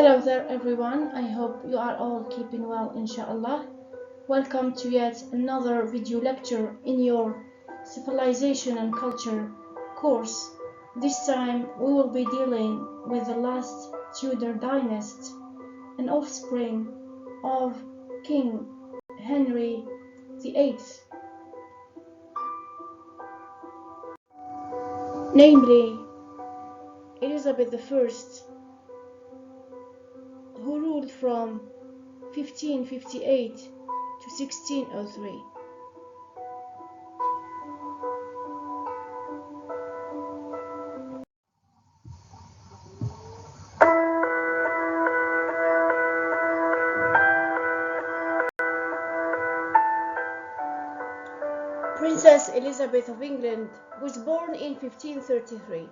Hello there everyone, I hope you are all keeping well inshallah. Welcome to yet another video lecture in your Civilization and Culture course. This time we will be dealing with the last Tudor dynasty, an offspring of King Henry VIII, namely Elizabeth I, who ruled from 1558 to 1603. Princess Elizabeth of England was born in 1533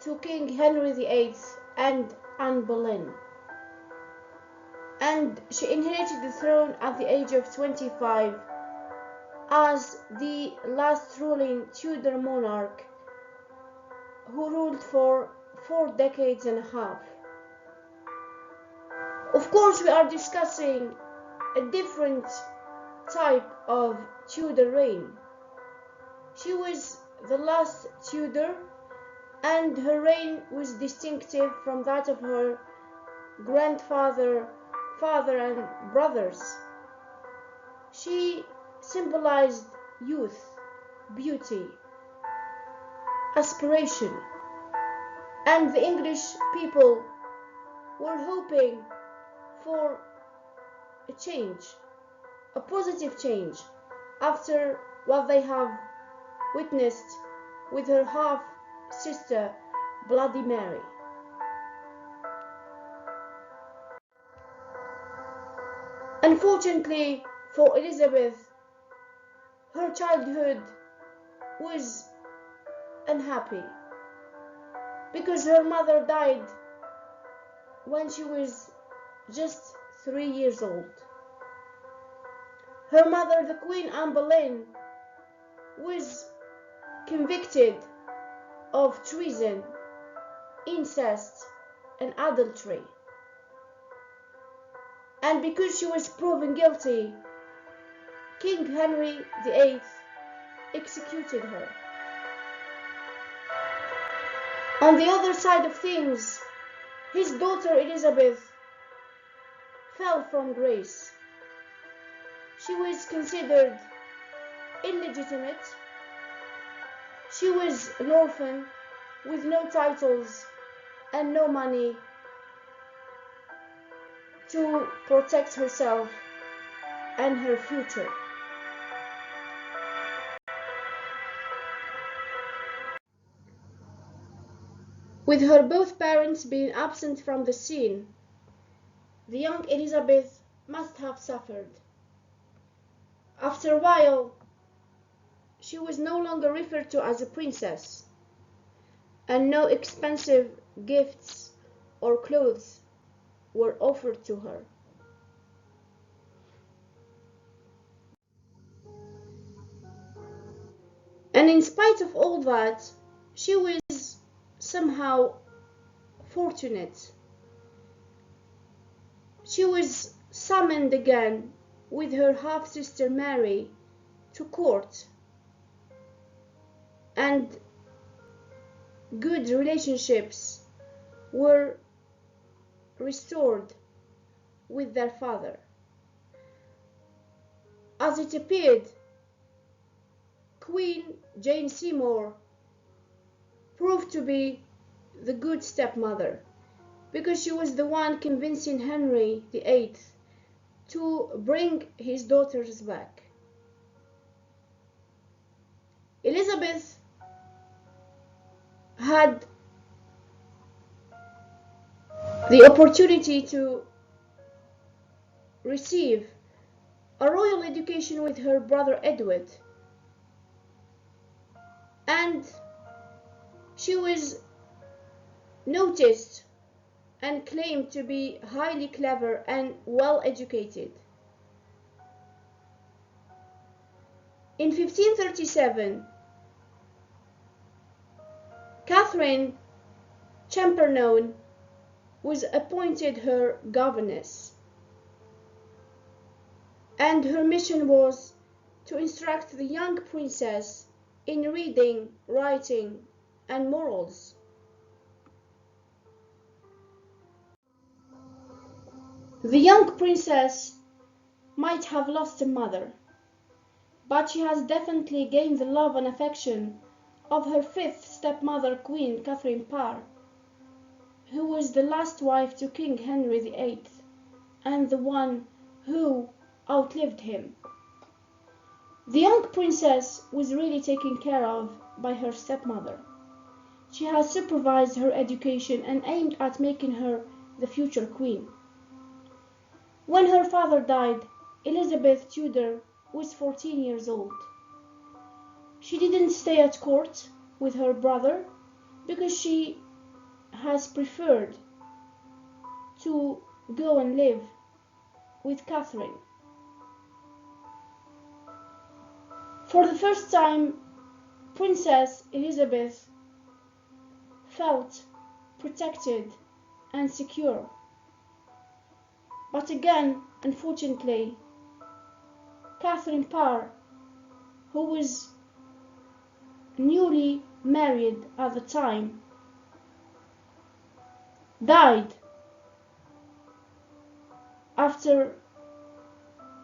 to King Henry VIII and Anne Boleyn, and she inherited the throne at the age of 25 as the last ruling Tudor monarch who ruled for 4 decades and a half. Of course, we are discussing a different type of Tudor reign. She was the last Tudor, and her reign was distinctive from that of her grandfather, father, and brothers. She symbolized youth, beauty, aspiration, and the English people were hoping for a change, a positive change, after what they have witnessed with her half-sister Bloody Mary. Unfortunately for Elizabeth, her childhood was unhappy because her mother died when she was just 3 years old. Her mother, the Queen Anne Boleyn, was convicted of treason, incest, and adultery. And because she was proven guilty, King Henry VIII executed her. On the other side of things, his daughter Elizabeth fell from grace. She was considered illegitimate. She was an orphan with no titles and no money to protect herself and her future. With her both parents being absent from the scene, the young Elizabeth must have suffered. After a while, she was no longer referred to as a princess, and no expensive gifts or clothes were offered to her. And in spite of all that, she was somehow fortunate. She was summoned again with her half-sister Mary to court, and good relationships were restored with their father. As it appeared, Queen Jane Seymour proved to be the good stepmother, because she was the one convincing Henry VIII to bring his daughters back. Elizabeth had the opportunity to receive a royal education with her brother Edward, and she was noticed and claimed to be highly clever and well educated. In 1537, Catherine Champernon was appointed her governess, and her mission was to instruct the young princess in reading, writing, and morals. The young princess might have lost a mother, but she has definitely gained the love and affection of her fifth stepmother, Queen Catherine Parr, who was the last wife to King Henry VIII and the one who outlived him. The young princess was really taken care of by her stepmother. She has supervised her education and aimed at making her the future queen. When her father died, Elizabeth Tudor was 14 years old. She didn't stay at court with her brother because she has preferred to go and live with Catherine. For the first time, Princess Elizabeth felt protected and secure. But again, unfortunately, Catherine Parr, who was newly married at the time, died after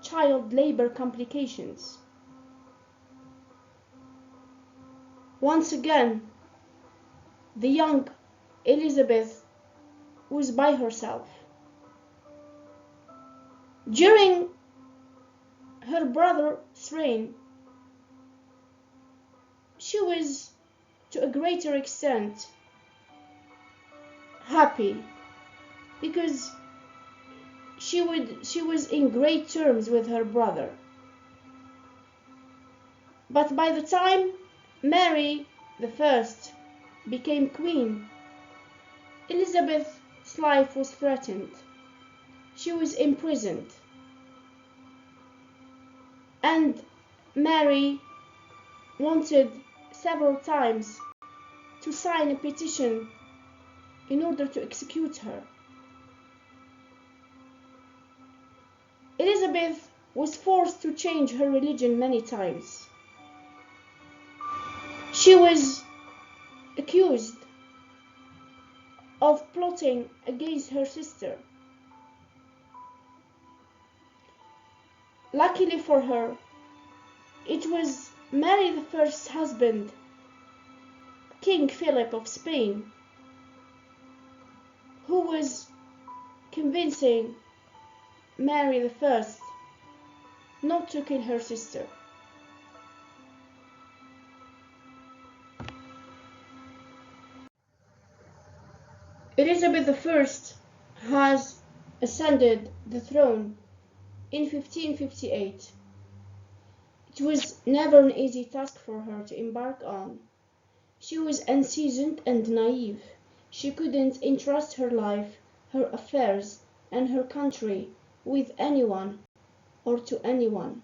child labor complications. Once again, the young Elizabeth was by herself. During her brother's reign, she was to a greater extent happy because she was in great terms with her brother. But by the time Mary I became queen, Elizabeth's life was threatened. She was imprisoned, and Mary wanted several times to sign a petition in order to execute her. Elizabeth was forced to change her religion many times. She was accused of plotting against her sister. Luckily for her, it was Mary I's husband, King Philip of Spain, who was convincing Mary I not to kill her sister. Elizabeth I has ascended the throne in 1558. It was never an easy task for her to embark on. She was unseasoned and naive. She couldn't entrust her life, her affairs, and her country with anyone or to anyone.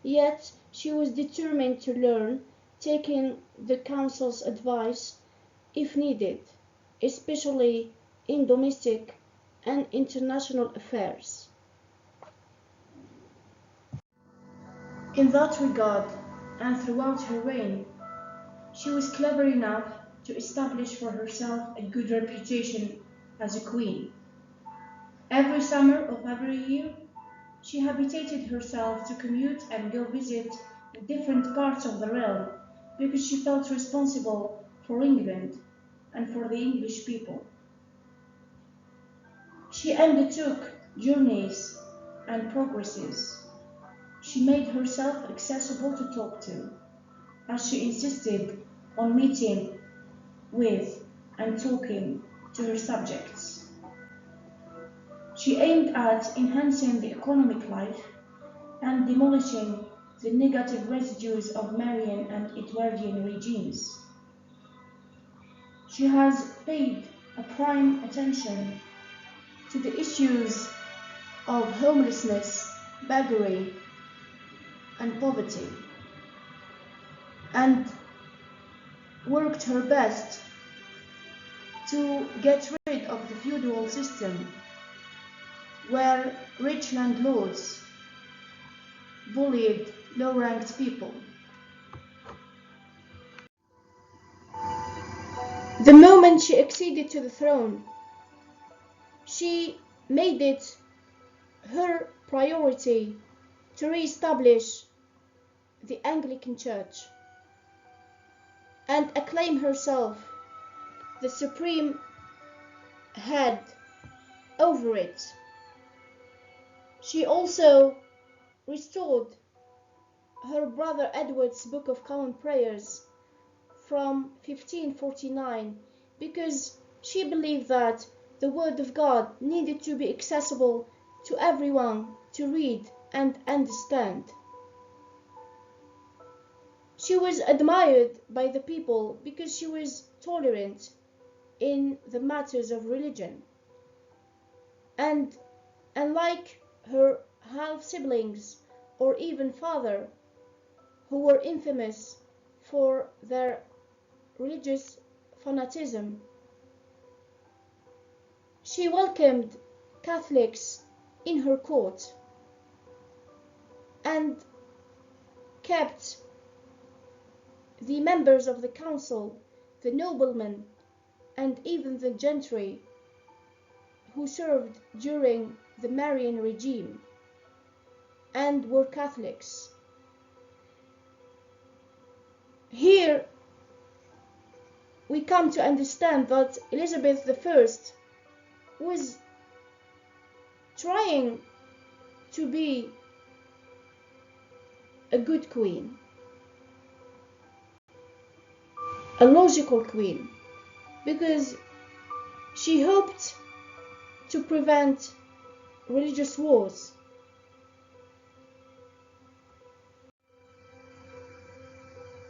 Yet she was determined to learn, taking the council's advice if needed, especially in domestic and international affairs. In that regard, and throughout her reign, she was clever enough to establish for herself a good reputation as a queen. Every summer of every year, she habituated herself to commute and go visit different parts of the realm because she felt responsible for England and for the English people. She undertook journeys and progresses. She made herself accessible to talk to, as she insisted on meeting with and talking to her subjects. She aimed at enhancing the economic life and demolishing the negative residues of Marian and Edwardian regimes. She has paid a prime attention to the issues of homelessness, beggary, and poverty, and worked her best to get rid of the feudal system where rich landlords bullied low-ranked people. The moment she acceded to the throne, she made it her priority to re-establish the Anglican Church and acclaim herself the supreme head over it. She also restored her brother Edward's Book of Common Prayers from 1549 because she believed that the Word of God needed to be accessible to everyone to read and understand. She was admired by the people because she was tolerant in the matters of religion. And unlike her half-siblings or even father, who were infamous for their religious fanaticism, she welcomed Catholics in her court and kept the members of the council, the noblemen, and even the gentry who served during the Marian regime and were Catholics. Here we come to understand that Elizabeth I was trying to be a good queen, a logical queen, because she hoped to prevent religious wars.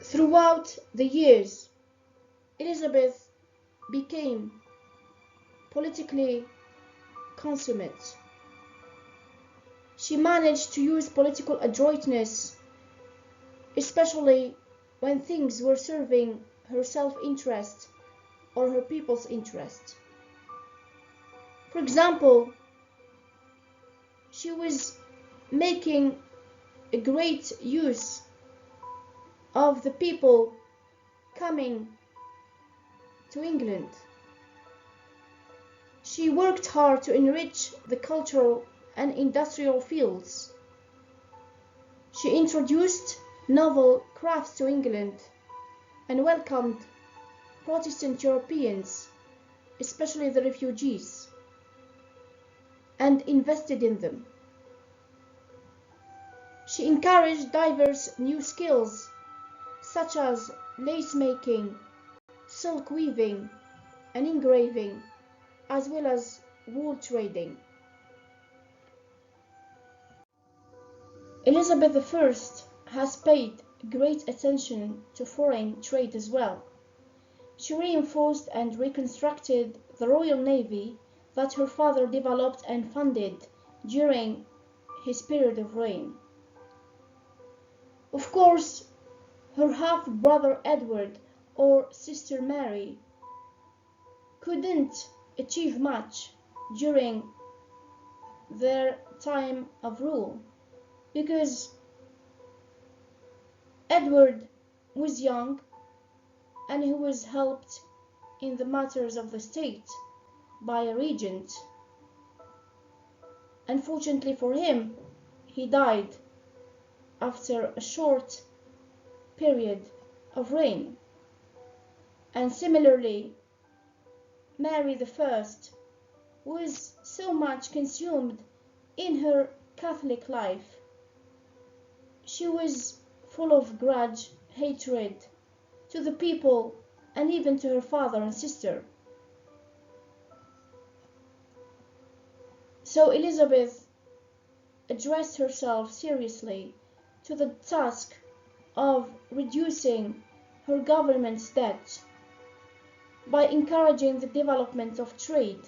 Throughout the years, Elizabeth became politically consummate. She managed to use political adroitness, especially when things were serving her self-interest or her people's interest. For example, she was making a great use of the people coming to England. She worked hard to enrich the cultural and industrial fields. She introduced novel crafts to England and welcomed Protestant Europeans, especially the refugees, and invested in them. She encouraged diverse new skills such as lace making, silk weaving, and engraving, as well as wool trading. Elizabeth I has paid great attention to foreign trade as well. She reinforced and reconstructed the Royal Navy that her father developed and funded during his period of reign. Of course, her half-brother Edward or sister Mary couldn't achieve much during their time of rule because Edward was young and he was helped in the matters of the state by a regent. Unfortunately for him, he died after a short period of reign. And similarly, Mary I was so much consumed in her Catholic life. She was full of grudge, hatred to the people and even to her father and sister. So Elizabeth addressed herself seriously to the task of reducing her government's debt by encouraging the development of trade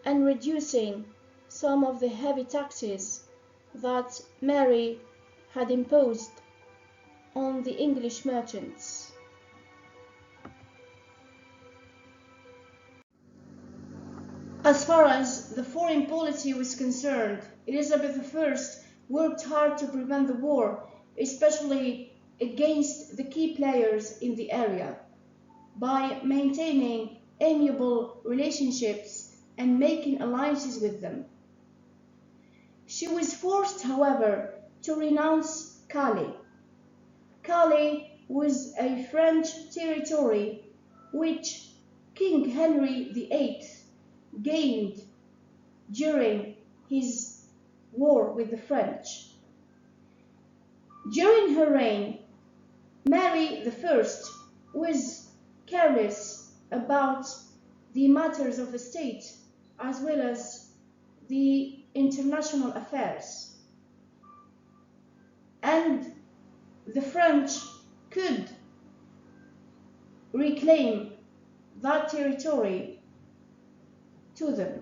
and reducing some of the heavy taxes that Mary had imposed on the English merchants. As far as the foreign policy was concerned, Elizabeth I worked hard to prevent the war, especially against the key players in the area, by maintaining amiable relationships and making alliances with them. She was forced, however, to renounce Calais. Calais was a French territory which King Henry VIII gained during his war with the French. During her reign, Mary I was careless about the matters of the state as well as the international affairs, and the French could reclaim that territory to them.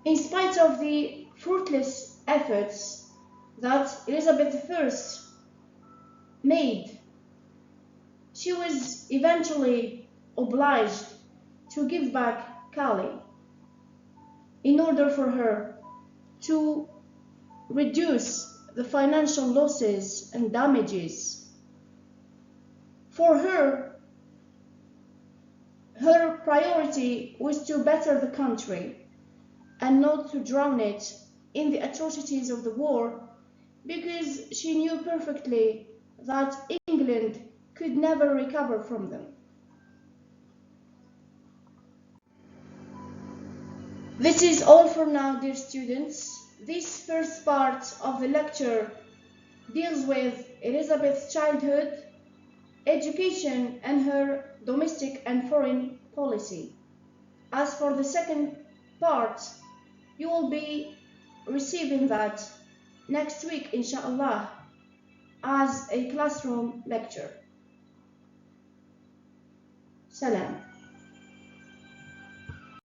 In spite of the fruitless efforts that Elizabeth I made, she was eventually obliged to give back Calais in order for her to reduce the financial losses and damages. For her, her priority was to better the country and not to drown it in the atrocities of the war, because she knew perfectly that England could never recover from them. This is all for now, dear students. This first part of the lecture deals with Elizabeth's childhood, education, and her domestic and foreign policy. As for the second part, you will be receiving that next week, inshallah, as a classroom lecture. Salam.